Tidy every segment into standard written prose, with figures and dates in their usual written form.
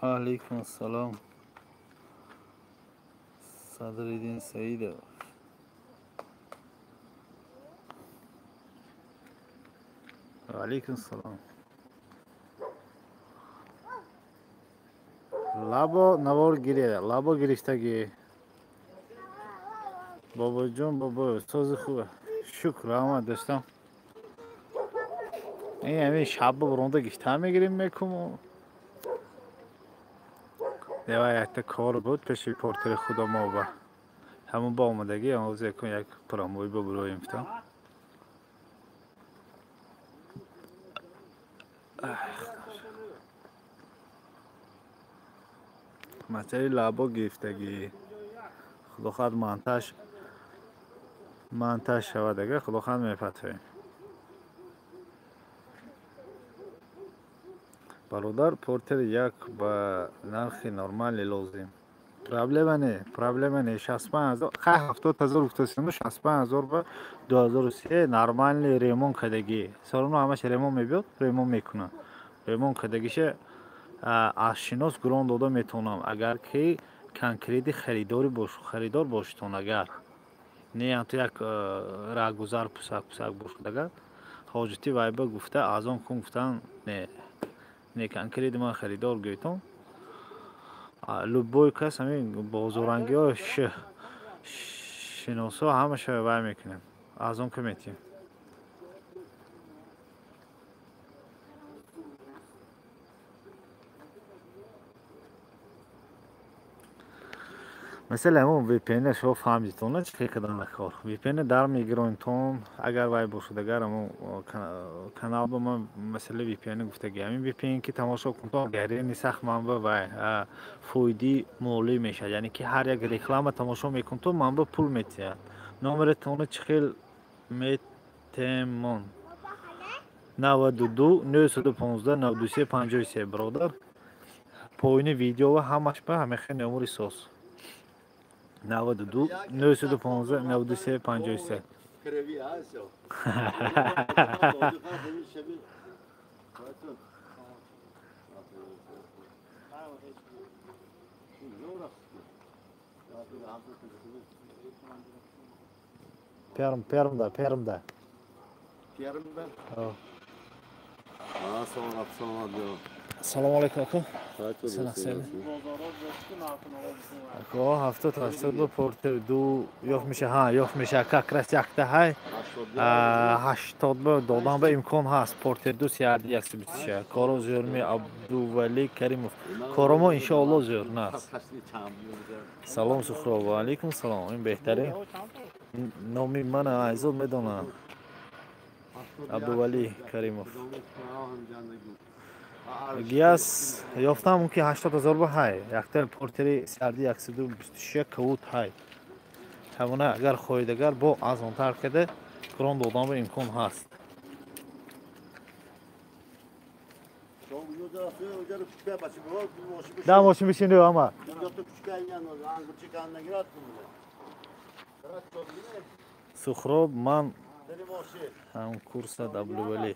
علیکم السلام صدرالدین سعید علیکم السلام لابو نوار گیره لابو گریشتگی بابا جون بابا سوز خوبه شکر آمد داشتم این همین شب برونده گشتر میگیریم میکنم دیوه یک کار بود پیش پورتر خدا ما با همون با آمدگی امروز یک پراموی با برویم فتم مسئله لابو گرفتگی خدا خواهد منتش شود اگر خدا خواهد میفتحیم برادر پورتر یک با نرخ نرمالی لازم پرابلم نه 65000 خیلی 70000 گفتم 65000 با 2003 نرمالی ریمون کدگی سالونو همش ریمون میبود ریمون میکنه ریمون کدگیشه از شناس گران داده میتونم اگر که کنکریت خریدار باشتون اگر نه تو یک راهگذار پسک باشد اگر حاجتی وایبا گفته از آن کن گفتن نه کنکریت من خریدار گیتون любой کس همین بازارنگی ها شناسا همه وای میکنیم از اون که میتیم مثلا همون وی پی ان شو فهمیدتونه چه کدام نکار وی پی ان در میگیرونتون اگر وای باشد اگر همون کانال با من مثلا وی پی ان گفته همین وی پی ان که تماشا کنتون گری سخت منبع وای فویدی مولی میشه یعنی که هر یک رکلام تماشا میکنتون منبع پول میتید نمرتون چخیل میتمون 92 915 93 53 برادر پایین ویدیو و همش به همه خیلی نموری سوس 92 915 93 53 پیرم ده سلام علیکم اکو اکو هفته تا دو پورتر دو یوف میشه کاکرس یکته های 80 دادن به امکان هست پورتر دو سیاد یک سبیتشه کارو زورمی عبدالولی کریموف کارو انشاءالله زور نست سلام سخرا و علیکم سلام این بهتره نامی من عزیز میدونم عبدالولی کریموف گیاس یافتم که 80000 با های یکتر پورتری سردی 126 کوت های همونه اگر خواهیدگر با از اون تر کده کران دادن به امکان هست ده ماشین بشینه اما سخراب من هم کورس عبدالولی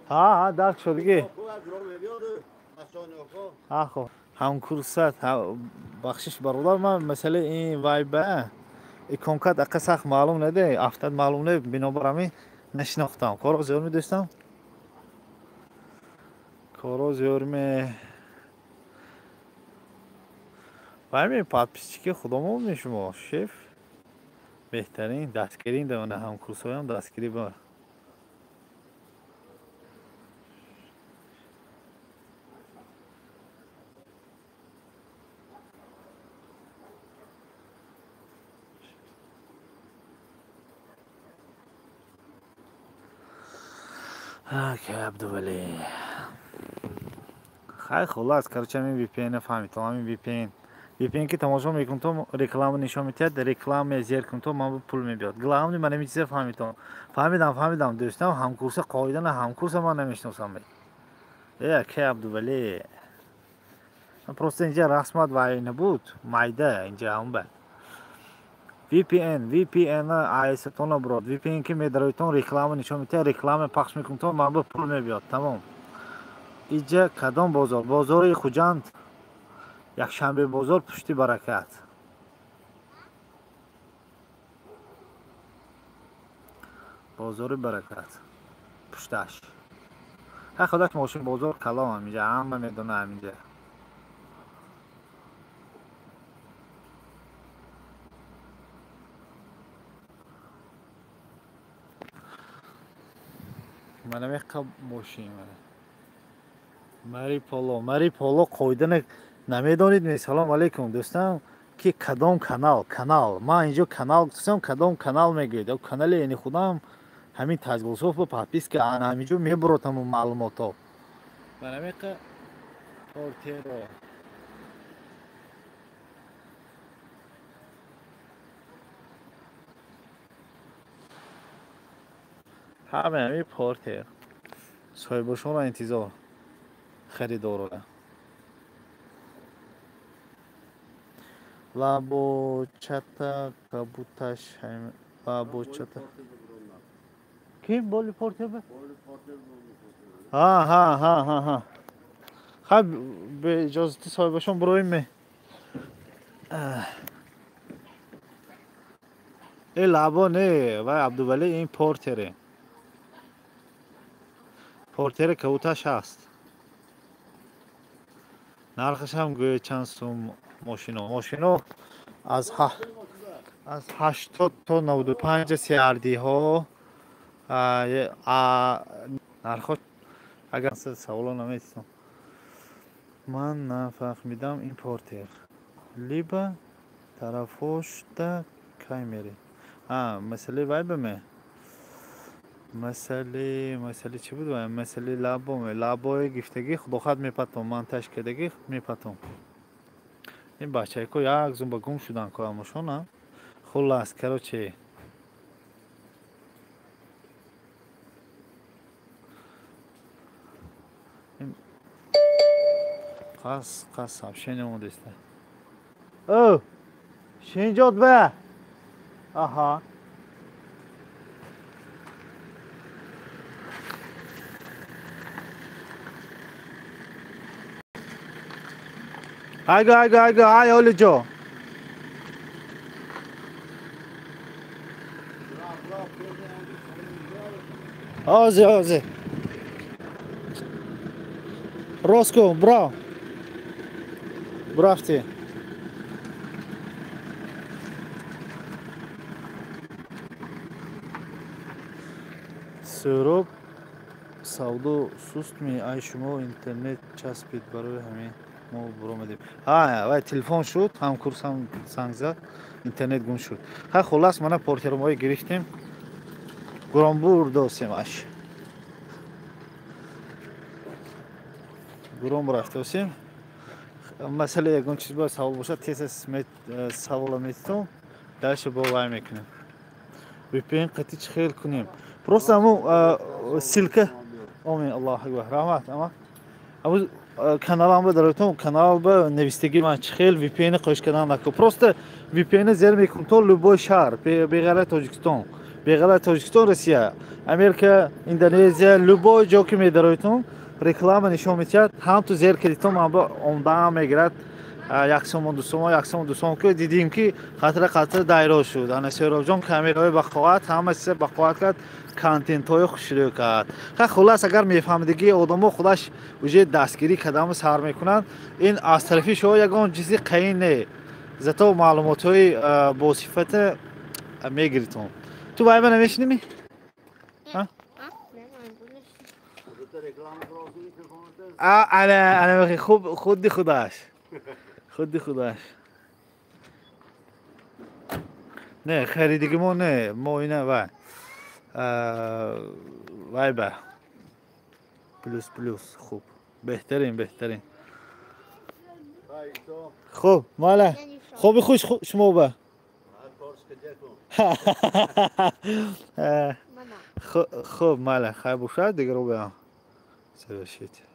ها درک شدگی خب هم کورست بخشش برادر من مثلا این وایبه این کنکت اقا سخت معلوم نده افتاد معلوم نده بنابراین نشناختم کارو زیاد میداشتم کارو زیاد می وایمی پادپیچکی خودمون میشم شف بهترین دستگیری دونه هم کورسای هم دستگیری با که عبدالولی خیلی خلاص کرچه می وی پی ان فهمیدم همین وی پی ان که تماشا میکنم رکلام نشون میده رکلام زیر کنم من پول میبیاد گلام من نمیشه فهمیدم دوستم همکورس قاعده همکورس من نمیشناسم که عبدالولی просто اینجا رسمت وای نبود مایده اینجا هم به VPN آیستون براد VPN که میدرویتون رکلام نشون میده رکلام پخش میکنم من با پول میبیاد تمام اینجا کدام بازار؟ بازار خوجند، یک شنبه بازار پشتی برکت. بازار برکت پشتش. ها خدا که ماشین بازار کلام هم اینجا همه میدونه همینجا. من میخوام ماشین مری پولو قویدن نمیدونید می. سلام علیکم دوستان که کدام کانال ما اینجا کانال گفتم کدام کانال میگید او کانال یعنی خودم همین تجربه با پاپیس که انا همینجا میبرم معلوماتو من میخوام پورترو همین پورتر صاحبشون رو انتظار خریدار رو لابو چتا کبوتش هم لابو چتا kim بولی پورتر به ها خب به اجازه صاحبشون برویم می این لابو نه و عبدالولی این پورتره پورتر کبوتش هست نرخش هم گوی چند سوم ماشینو از 80 تا 95 سیاردی ها نرخ اگر سوالو نمیستم من نفهمیدم این پورتر لیبا طرفش تا کی میری مسئله وایبمه مسئله چی بود مسئله لابو گفتگی خود خود میپتم من تشکیدگی میپتم این بچه کو یک زوم به گم شدن که همشون خلاص کرو چی قص сообщение اومدسته او شینجات به آها اگه ای اولی جو آزی روسکو برافتی سروب سودو سوست می ای شما اینترنت چسبید برای همین ما برآمدیم وای تلفن شد هم کورسم زنگ زد اینترنت گم شد خلاص من پورترمای گرفتیم گرامبور دوستیمش گرام رفتیم مسئله یگان چیز باید سوال باشه تیز سوال میتونم درش باور میکنیم VPN قطعی خیلی کنیم просто همون سلکه آمین الله اکبر رحمت اما کانال هم دارم کانال به نویسندگی من خیلی VPN قوش کردن نکو просто VPN زیر میکنم تو لبای شهر بغیر تاجیکستان بغیر تاجیکستان روسیه امریکا اندونزیا لبای جا که میدارم реклама нишон метиҳад ҳам ту зер кредитҳо манба омдан мегирад 1 сомон 2 сомон 1 сомон 2 сомон ки дидем ки қатра дайро шуд ана серобҷон камераҳои бақоат ҳама чизе бақоат кард контентҳои хушрӯ кард хулас агар мефаҳмидагӣ одамо худаш уже дастгирӣ кардаму сар мекунанд ин аз тарафи шумо ягон чизи қаин не зато маълумотҳои босифата мегиритон ту вайба намешиними انا خوب خودی خودش نه خریدگی ما نه ما اینه وای با پلوس خوب بهترین خوب مالا خوبی خوش شما با خوب مالا خیلی باشد دیگه رو بیام سبشید